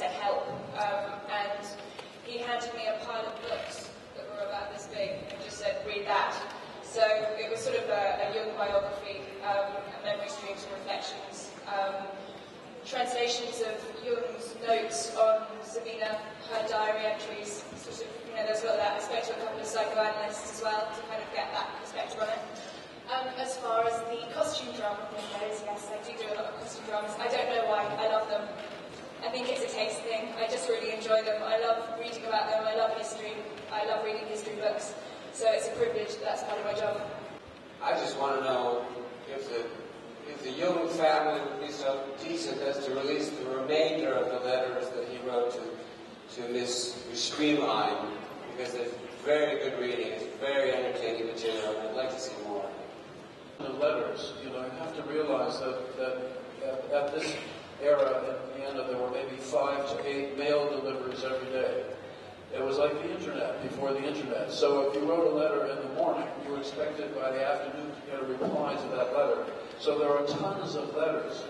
said help, and he handed me a pile of books that were about this big and just said, read that. So it was sort of a Jung biography, memory streams and reflections, translations of Jung's notes on Sabina, her diary entries, sort of, there's got that. I spoke to a couple of psychoanalysts as well to kind of get that perspective on it. As far as the costume drama thing goes, yes, I do a lot of costume dramas. I don't know why, I love them. I think it's a taste thing. I just really enjoy them. I love reading about them. I love history. I love reading history books. So it's a privilege that that's part of my job. I just want to know if the Jung family would be so decent as to release the remainder of the letters that he wrote to Miss Streamline, because it's very good reading. It's very entertaining material, and I'd like to see more. The letters, you have to realize that at this era, at the end of there were maybe 5 to 8 mail deliveries every day. It was like the internet, before the internet. So if you wrote a letter in the morning, you were expected by the afternoon to get a reply to that letter. So there are tons of letters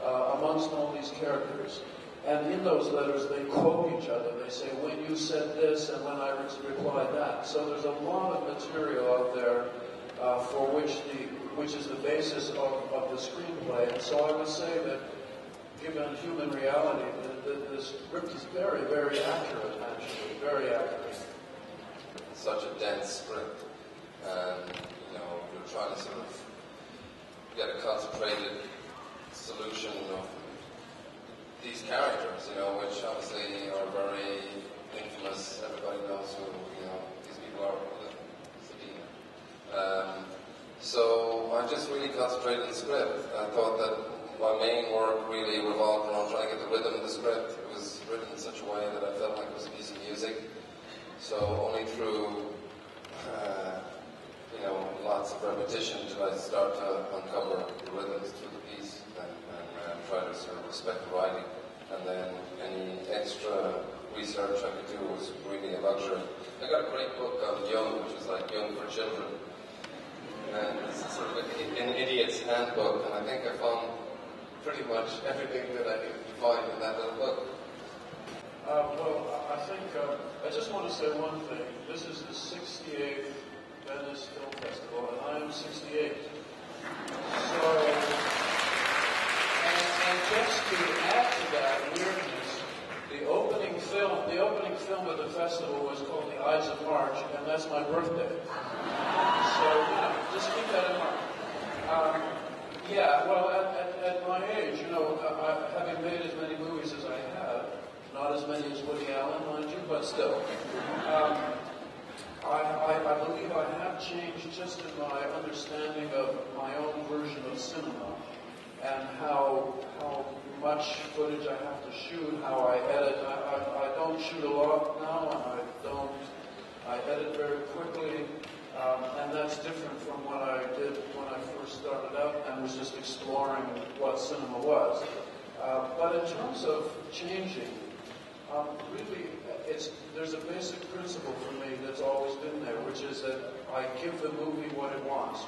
amongst all these characters. And in those letters, they quote each other. They say, when you said this, and when I replied that. So there's a lot of material out there for which is the basis of the screenplay. And so I would say that, given human reality, the script is very, very accurate, actually, very accurate. It's such a dense script, and we're trying to sort of get a concentrated solution of these characters, which obviously are very infamous. Everybody knows who these people are. Sabina. So I just really concentrated on the script. I thought that my main work really revolved around trying to get the rhythm of the script. It was written in such a way that I felt like it was a piece of music. So only through, lots of repetition did I start to uncover the rhythms through the piece and try to sort of respect the writing. And then any extra research I could do was really a luxury. I got a great book on Jung, which is like Jung for children. And it's sort of an idiot's handbook, and I think I found pretty much everything that I could find in that little book. I think I just want to say one thing. This is the 68th Venice Film Festival, and I am 68. So, and just to add to that weirdness, the opening film of the festival was called The Ides of March, and that's my birthday. So, just keep that in mind. At my age, having made as many movies as I have, not as many as Woody Allen, mind you, but still, I believe I have changed just in my understanding of my own version of cinema and how much footage I have to shoot, how I edit. I don't shoot a lot now, and I edit very quickly. And that's different from what I did when I first started out and was just exploring what cinema was. But in terms of changing, really, there's a basic principle for me that's always been there, which is that I give the movie what it wants.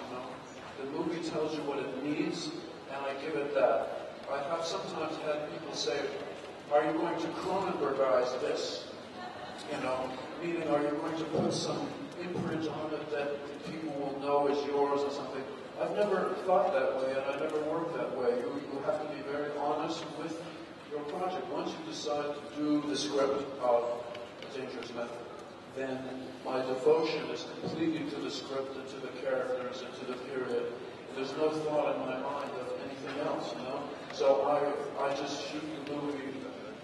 The movie tells you what it needs, and I give it that. I have sometimes had people say, "Are you going to Cronenbergize this?" Meaning, are you going to put some imprint on it that people will know is yours or something? I've never thought that way, and I never worked that way. You have to be very honest with your project. Once you decide to do the script of A Dangerous Method, then my devotion is completely to the script and to the characters and to the period. There's no thought in my mind of anything else, So I just shoot the movie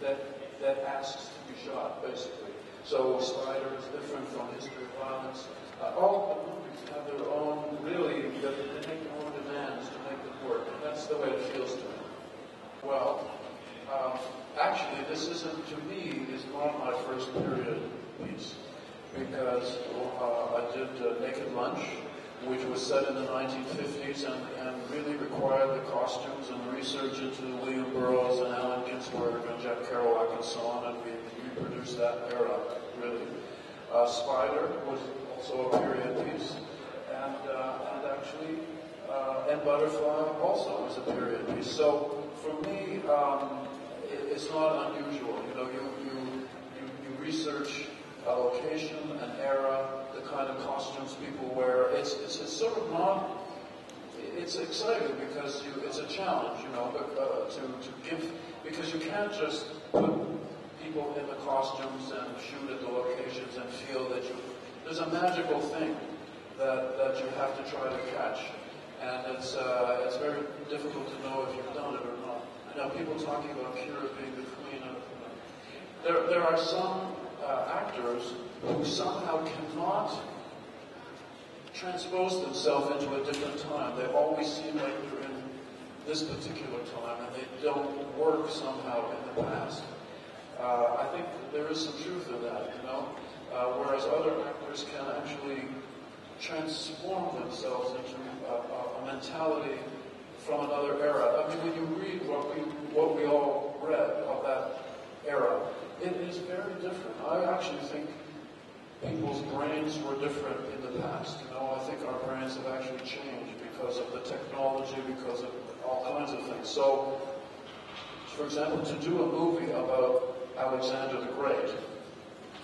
that asks to be shot, basically. So Spider is different from History of Violence. All of the movies have their own, really, they make their own demands to make them work. And that's the way it feels to me. Well, actually, this isn't, to me, is not my first period piece. Because I did Naked Lunch, which was set in the 1950s and really required the costumes and the research into William Burroughs and Allen Ginsberg and Jack Kerouac and so on, and we reproduced that era, really. Spider was also a period piece, and actually, and Butterfly also was a period piece. So for me, it's not unusual. You know, you research a location, an era, the kind of costumes people wear. It's sort of not. It's exciting because it's a challenge, you know, to give, because you can't just put people in the costumes and shoot at the locations and feel that there's a magical thing that you have to try to catch. And it's very difficult to know if you've done it or not. I know people talking about Kira being the queen of... There are some actors who somehow cannot transpose themselves into a different time. They always seem like they're in this particular time, and they don't work somehow in the past. I think there is some truth in that, you know, whereas other actors can actually transform themselves into a mentality from another era. I mean, when you read what we all read of that era, it is very different. I actually think people's brains were different in the past. You know, I think our brains have actually changed because of the technology, because of all kinds of things. So, for example, to do a movie about Alexander the Great,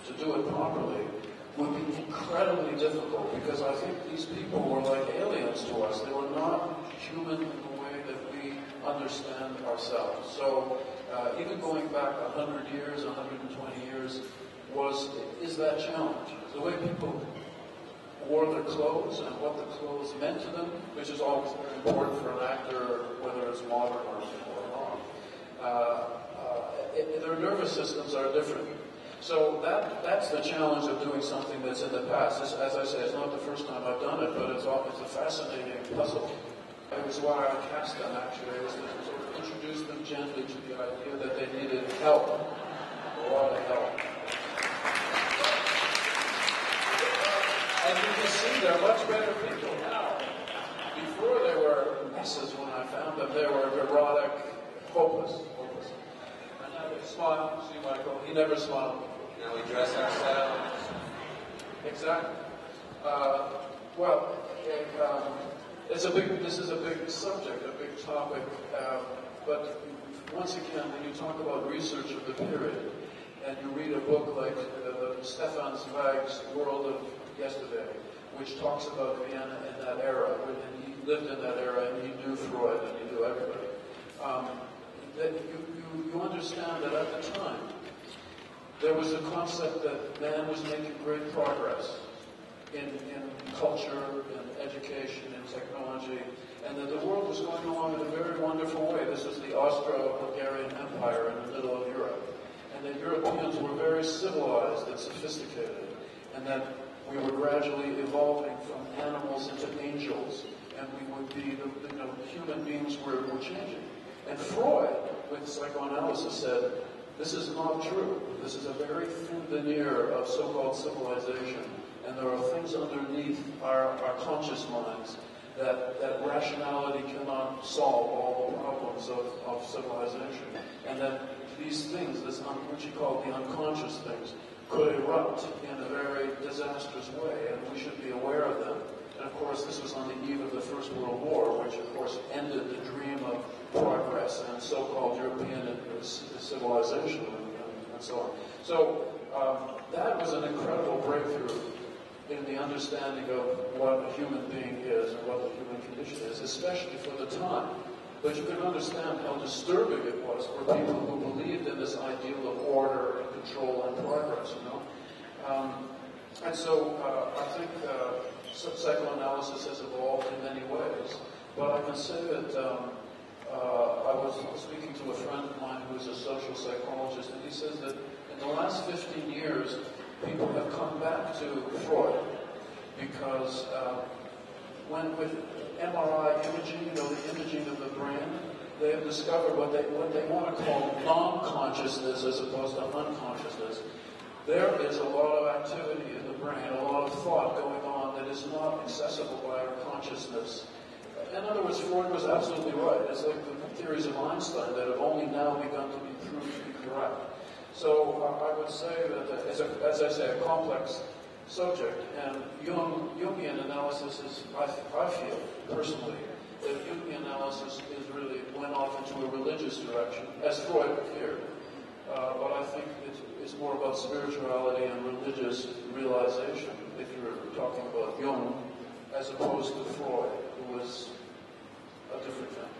to do it properly, would be incredibly difficult because I think these people were like aliens to us. They were not human in the way that we understand ourselves. So even going back 100 years, 120 years, is that challenge. The way people wore their clothes and what the clothes meant to them, which is always very important for an actor, whether it's modern or not. Their nervous systems are different. So that's the challenge of doing something that's in the past. As I say, it's not the first time I've done it, but it's a fascinating puzzle. It was why I cast them, actually. It was to sort of introduce them gently to the idea that they needed help, a lot of help. And you can see they're much better people now. Before they were messes when I found them. They were neurotic, hopeless. And now they smile. See Michael, he never smiled. Now we dress ourselves. Exactly. This is a big subject, a big topic, but once again, when you talk about research of the period, and you read a book like Stefan Zweig's World of Yesterday, which talks about Vienna in that era, and he lived in that era, and he knew Freud, and he knew everybody, that you understand that at the time, there was a concept that man was making great progress in culture, in education, in technology, and that the world was going along in a very wonderful way. This was the Austro-Hungarian Empire in the middle of Europe. And that Europeans were very civilized and sophisticated, and that we were gradually evolving from animals into angels, and we would be, human beings were changing. And Freud, with psychoanalysis, said, this is not true. This is a very thin veneer of so-called civilization, and there are things underneath our conscious minds that rationality cannot solve all the problems of civilization. And that these things, which he called the unconscious things, could erupt in a very disastrous way, and we should be aware of them. And of course, this was on the eve of the First World War, which of course ended the dream of progress and so-called European civilization and so on. So that was an incredible breakthrough in the understanding of what a human being is and what the human condition is, especially for the time. But you can understand how disturbing it was for people who believed in this ideal of order and control and progress, you know. And so I think psychoanalysis has evolved in many ways. But I can say that I was speaking to a friend of mine who is a social psychologist, and he says that in the last 15 years, people have come back to Freud because with MRI imaging, the imaging of the brain, they have discovered what they want to call non-consciousness as opposed to unconsciousness. There is a lot of activity in the brain, a lot of thought going on that is not accessible by our consciousness. In other words, Freud was absolutely right. It's like the theories of Einstein that have only now begun to be proved to be correct. So I would say that, as I say, a complex subject, and Jungian analysis is, I feel, personally, that Jungian analysis is really went off into a religious direction, as Freud feared. But I think it's more about spirituality and religious realization, if you're talking about Jung, as opposed to Freud, who was a different thing.